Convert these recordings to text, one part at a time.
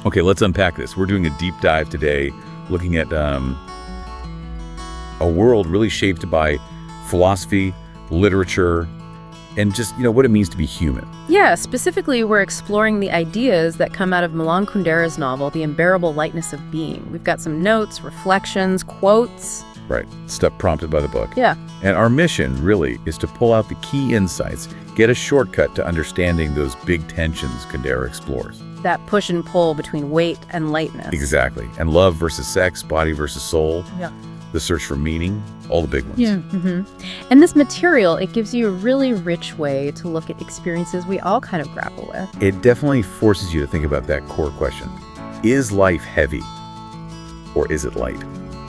Okay, let's unpack this. We're doing a deep dive today, looking at a world really shaped by philosophy, literature, and just, what it means to be human. Yeah, specifically, we're exploring the ideas that come out of Milan Kundera's novel, The Unbearable Lightness of Being. We've got some notes, reflections, quotes. Right, stuff prompted by the book. Yeah. And our mission, really, is to pull out the key insights, get a shortcut to understanding those big tensions Kundera explores. That push and pull between weight and lightness. Exactly. And love versus sex, body versus soul. Yeah. The search for meaning, all the big ones. Yeah. And this material, it gives you a really rich way to look at experiences we all kind of grapple with. It definitely forces you to think about that core question. Is life heavy or is it light?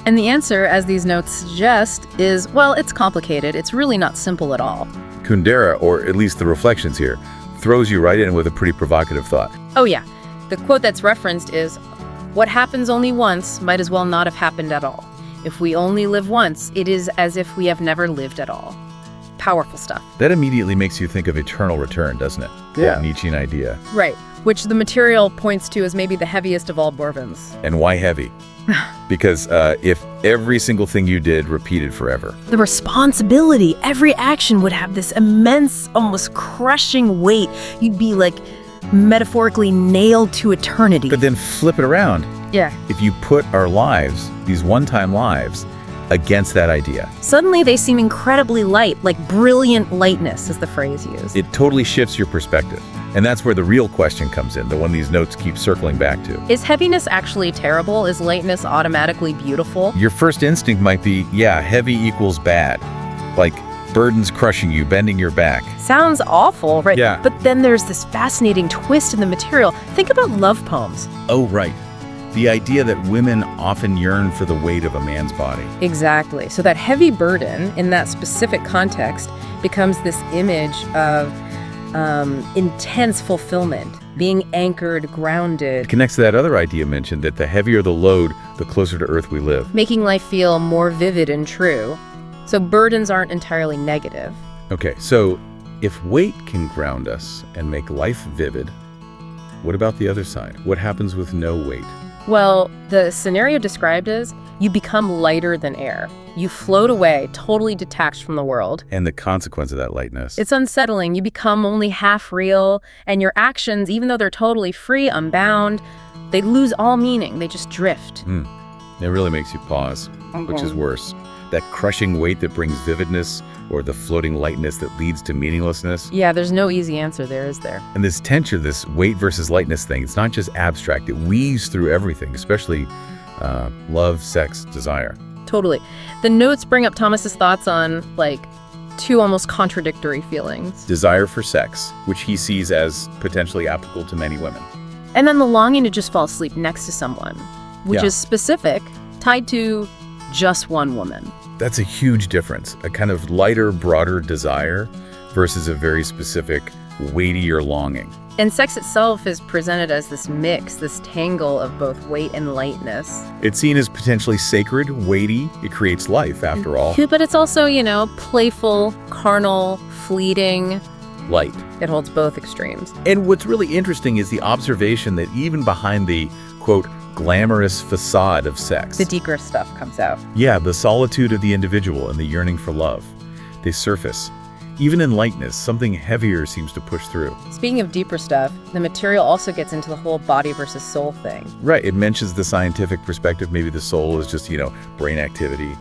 And the answer, as these notes suggest, is, well, it's complicated. It's really not simple at all. Kundera, or at least the reflections here, throws you right in with a pretty provocative thought. Oh, yeah. The quote that's referenced is, "What happens only once might as well not have happened at all. If we only live once, it is as if we have never lived at all." Powerful stuff. That immediately makes you think of eternal return, doesn't it? Yeah. That Nietzschean idea. Right, which the material points to as maybe the heaviest of all bourbons. And why heavy? Because if every single thing you did repeated forever. The responsibility, every action would have this immense, almost crushing weight. You'd be like metaphorically nailed to eternity. But then flip it around. Yeah. If you put our lives, these one-time lives, against that idea, Suddenly they seem incredibly light, like brilliant lightness is the phrase used. it totally shifts your perspective. And that's where the real question comes in, the one these notes keep circling back to. Is heaviness actually terrible? Is lightness automatically beautiful? Your first instinct might be, yeah, heavy equals bad. Like burdens crushing you, bending your back. Sounds awful, right? Yeah. But then there's this fascinating twist in the material. Think about love poems. Oh, right. The idea that women often yearn for the weight of a man's body. Exactly. So that heavy burden in that specific context becomes this image of intense fulfillment, being anchored, grounded. It connects to that other idea mentioned, that the heavier the load, the closer to earth we live. Making life feel more vivid and true. So burdens aren't entirely negative. Okay, so if weight can ground us and make life vivid, what about the other side? What happens with no weight? Well, the scenario described is you become lighter than air. You float away, totally detached from the world. And the consequence of that lightness. It's unsettling. You become only half real, and your actions, even though they're totally free, unbound, they lose all meaning. They just drift. It really makes you pause, which is worse. That crushing weight that brings vividness, or the floating lightness that leads to meaninglessness. Yeah, there's no easy answer there, is there? And this tension, this weight versus lightness thing, it's not just abstract. It weaves through everything, especially love, sex, desire. Totally. The notes bring up Thomas's thoughts on, two almost contradictory feelings. Desire for sex, which he sees as potentially applicable to many women. And then the longing to just fall asleep next to someone, which is specific, tied to just one woman. That's a huge difference. A kind of lighter, broader desire versus a very specific, weightier longing. And sex itself is presented as this mix, this tangle of both weight and lightness. It's seen as potentially sacred, weighty. It creates life, after all. But it's also, playful, carnal, fleeting. Light. It holds both extremes. And what's really interesting is the observation that even behind the, quote, glamorous facade of sex, The deeper stuff comes out. yeah, the solitude of the individual and the yearning for love, they surface. Even in lightness, something heavier seems to push through. Speaking of deeper stuff, the material also gets into the whole body versus soul thing. Right, it mentions the scientific perspective. Maybe the soul is just, brain activity,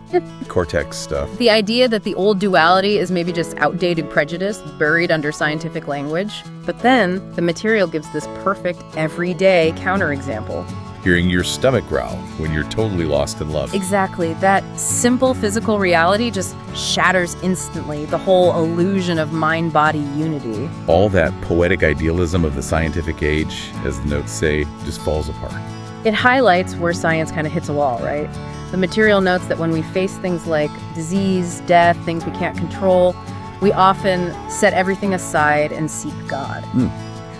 cortex stuff. The idea that the old duality is maybe just outdated prejudice buried under scientific language. But then the material gives this perfect, everyday counterexample. Hearing your stomach growl when you're totally lost in love. Exactly. That simple physical reality just shatters instantly the whole illusion of mind-body unity. All that poetic idealism of the scientific age, as the notes say, just falls apart. It highlights where science kind of hits a wall, right? The material notes that when we face things like disease, death, things we can't control, we often set everything aside and seek God.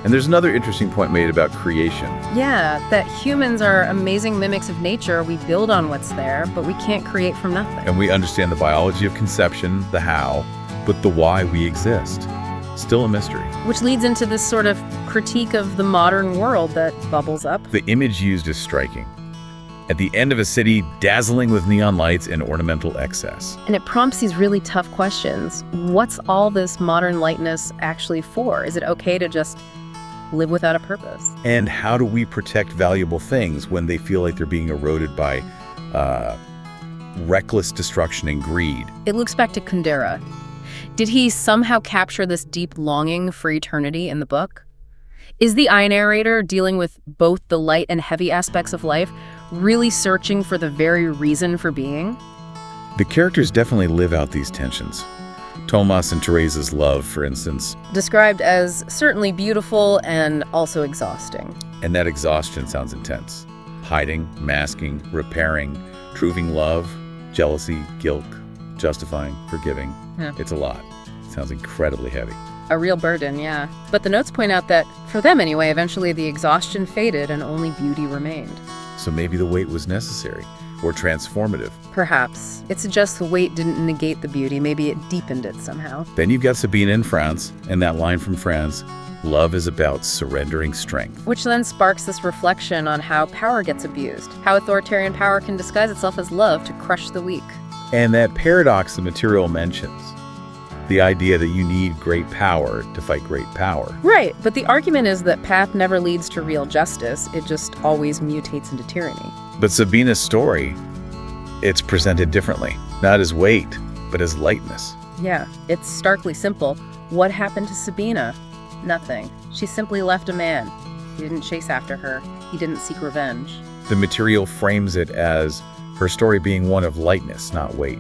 And there's another interesting point made about creation. Yeah, that humans are amazing mimics of nature. We build on what's there, but we can't create from nothing. And we understand the biology of conception, the how, but the why we exist. still a mystery. Which leads into this sort of critique of the modern world that bubbles up. The image used is striking. At the end of a city dazzling with neon lights and ornamental excess. And it prompts these really tough questions. What's all this modern lightness actually for? Is it okay to just live without a purpose? And how do we protect valuable things when they feel like they're being eroded by reckless destruction and greed? It looks back to Kundera. Did he somehow capture this deep longing for eternity in the book? Is the narrator dealing with both the light and heavy aspects of life, really searching for the very reason for being? The characters definitely live out these tensions. Tomas and Teresa's love, for instance. Described as certainly beautiful and also exhausting. And that exhaustion sounds intense. Hiding, masking, repairing, proving love, jealousy, guilt, justifying, forgiving. Yeah. It's a lot. It sounds incredibly heavy. A real burden, yeah. But the notes point out that, for them anyway, eventually the exhaustion faded and only beauty remained. So maybe the weight was necessary or transformative. Perhaps. It suggests the weight didn't negate the beauty. Maybe it deepened it somehow. Then you've got Sabine in France, and that line from France, love is about surrendering strength. Which then sparks this reflection on how power gets abused, how authoritarian power can disguise itself as love to crush the weak. And that paradox the material mentions, the idea that you need great power to fight great power. Right, but the argument is that path never leads to real justice. It just always mutates into tyranny. But Sabina's story, it's presented differently. Not as weight, but as lightness. Yeah, it's starkly simple. What happened to Sabina? Nothing. She simply left a man. He didn't chase after her. He didn't seek revenge. The material frames it as her story being one of lightness, not weight.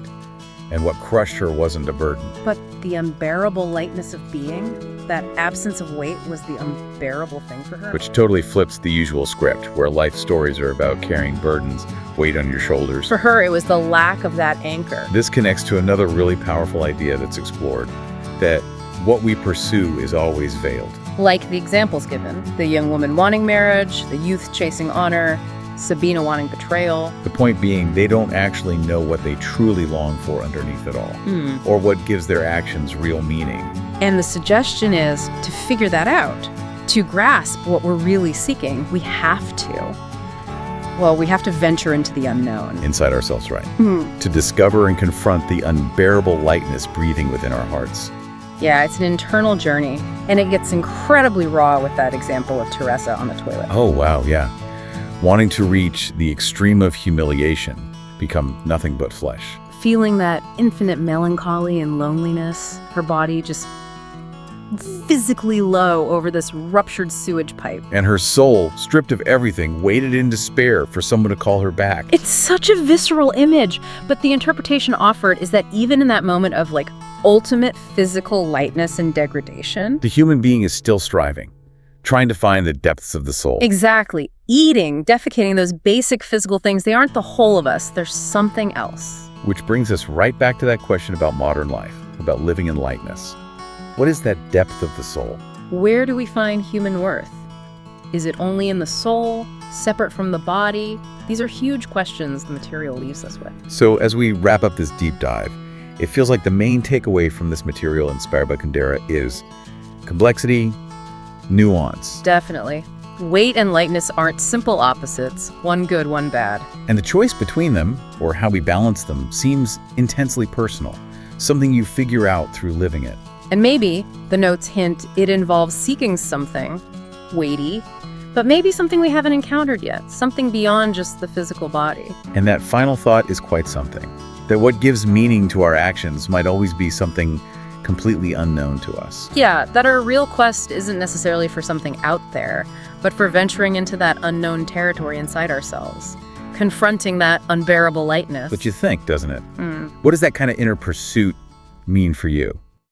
And what crushed her wasn't a burden. But the unbearable lightness of being, that absence of weight, was the unbearable thing for her? Which totally flips the usual script, where life stories are about carrying burdens, weight on your shoulders. For her, it was the lack of that anchor. This connects to another really powerful idea that's explored, that what we pursue is always veiled. Like the examples given, the young woman wanting marriage, the youth chasing honor, Sabina wanting betrayal. The point being, they don't actually know what they truly long for underneath it all, or what gives their actions real meaning. And the suggestion is to figure that out. To grasp what we're really seeking, we have to venture into the unknown. Inside ourselves, right? To discover and confront the unbearable lightness breathing within our hearts. Yeah, it's an internal journey, and it gets incredibly raw with that example of Teresa on the toilet. Oh, wow, yeah. Wanting to reach the extreme of humiliation, become nothing but flesh. Feeling that infinite melancholy and loneliness, her body just physically low over this ruptured sewage pipe. And her soul, stripped of everything, waited in despair for someone to call her back. It's such a visceral image, but the interpretation offered is that even in that moment of ultimate physical lightness and degradation, the human being is still striving, trying to find the depths of the soul. Exactly. Eating, defecating, those basic physical things, they aren't the whole of us. There's something else. Which brings us right back to that question about modern life, about living in lightness. What is that depth of the soul? Where do we find human worth? Is it only in the soul, separate from the body? These are huge questions the material leaves us with. So as we wrap up this deep dive, it feels like the main takeaway from this material inspired by Kundera is complexity, nuance. Definitely. Weight and lightness aren't simple opposites, one good, one bad. And the choice between them, or how we balance them, seems intensely personal, something you figure out through living it. And maybe, the notes hint, it involves seeking something weighty, but maybe something we haven't encountered yet, something beyond just the physical body. And that final thought is quite something, that what gives meaning to our actions might always be something completely unknown to us. Yeah, that our real quest isn't necessarily for something out there, but for venturing into that unknown territory inside ourselves, confronting that unbearable lightness. But you think, doesn't it? What does that kind of inner pursuit mean for you?